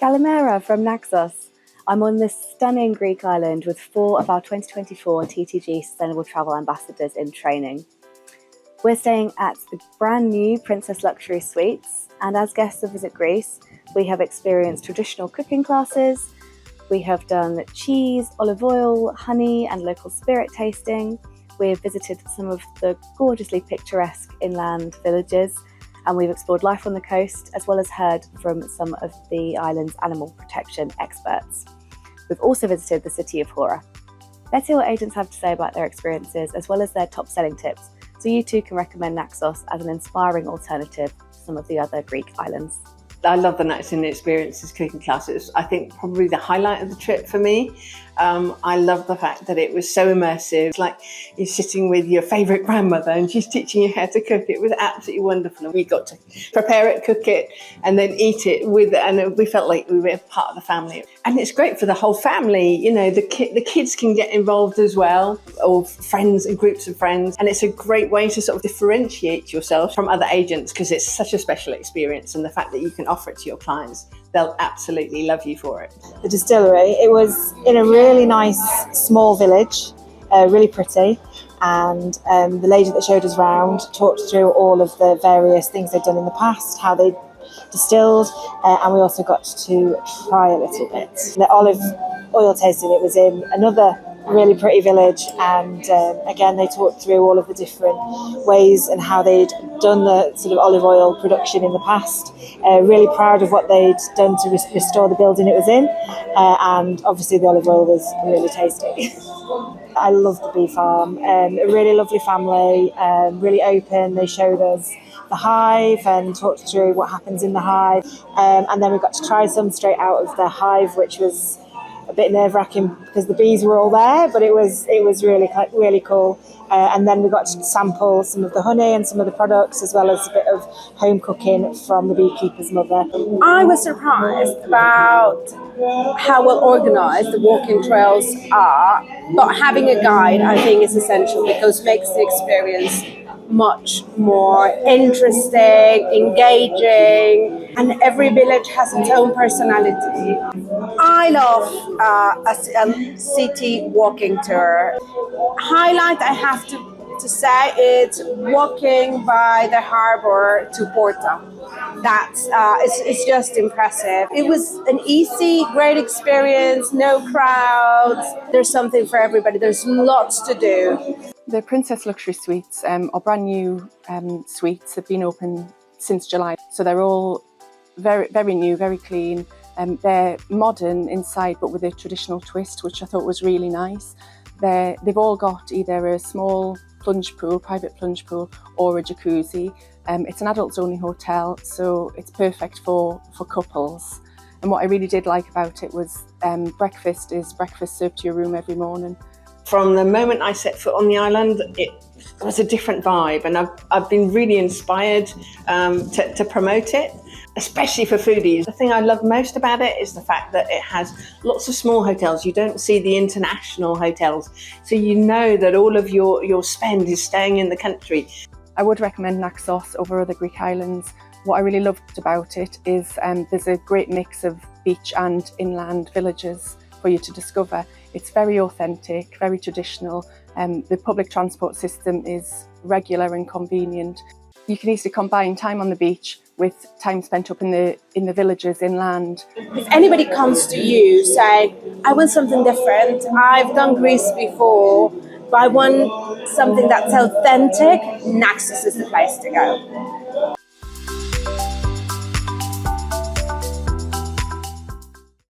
Kalimera from Naxos. I'm on this stunning Greek island with 4 of our 2024 TTG Sustainable Travel Ambassadors in training. We're staying at the brand new Princess Luxury Suites, and as guests of Visit Greece, we have experienced traditional cooking classes, we have done cheese, olive oil, honey and local spirit tasting, we've visited some of the gorgeously picturesque inland villages, and we've explored life on the coast, as well as heard from some of the island's animal protection experts. We've also visited the city of Hora. Let's hear what agents have to say about their experiences, as well as their top selling tips, so you too can recommend Naxos as an inspiring alternative to some of the other Greek islands. I love the Naxos Experiences cooking classes. I think probably the highlight of the trip for me. I love the fact that it was so immersive. It's like you're sitting with your favourite grandmother and she's teaching you how to cook. It was absolutely wonderful. And we got to prepare it, cook it, and then eat it and we felt like we were part of the family. And it's great for the whole family. You know, the kids can get involved as well, or friends and groups of friends. And it's a great way to sort of differentiate yourself from other agents, because it's such a special experience, and the fact that you can offer it to your clients, they'll absolutely love you for it. The distillery, it was in a really nice small village, really pretty, and the lady that showed us around talked through all of the various things they'd done in the past, how they distilled, and we also got to try a little bit. The olive oil tasting, it was in another really pretty village, and again they talked through all of the different ways and how they'd done the sort of olive oil production in the past. Really proud of what they'd done to restore the building it was in, and obviously the olive oil was really tasty. I love the bee farm, a really lovely family, really open. They showed us the hive and talked through what happens in the hive, and then we got to try some straight out of the hive, which was a bit nerve-wracking because the bees were all there, but it was really cool. And then we got to sample some of the honey and some of the products, as well as a bit of home cooking from the beekeeper's mother. I was surprised about how well organized the walking trails are, but having a guide I think is essential, because it makes the experience much more interesting, engaging, and every village has its own personality. I love a city walking tour. Highlight, I have to say, it's walking by the harbor to Porta. That's it's just impressive. It was an easy, great experience, no crowds. There's something for everybody. There's lots to do. The Princess Luxury Suites are brand new suites. They've been open since July, so they're all very, very new, very clean. They're modern inside, but with a traditional twist, which I thought was really nice. They've all got either a small plunge pool, private plunge pool, or a jacuzzi. It's an adults-only hotel, so it's perfect for couples. And what I really did like about it was breakfast served to your room every morning. From the moment I set foot on the island, it was a different vibe, and I've been really inspired to promote it, especially for foodies. The thing I love most about it is the fact that it has lots of small hotels. You don't see the international hotels, so you know that all of your spend is staying in the country. I would recommend Naxos over other Greek islands. What I really loved about it is there's a great mix of beach and inland villages for you to discover. It's very authentic, very traditional. The public transport system is regular and convenient. You can easily combine time on the beach with time spent up in the villages inland. If anybody comes to you saying, I want something different, I've done Greece before, but I want something that's authentic, Naxos is the place to go.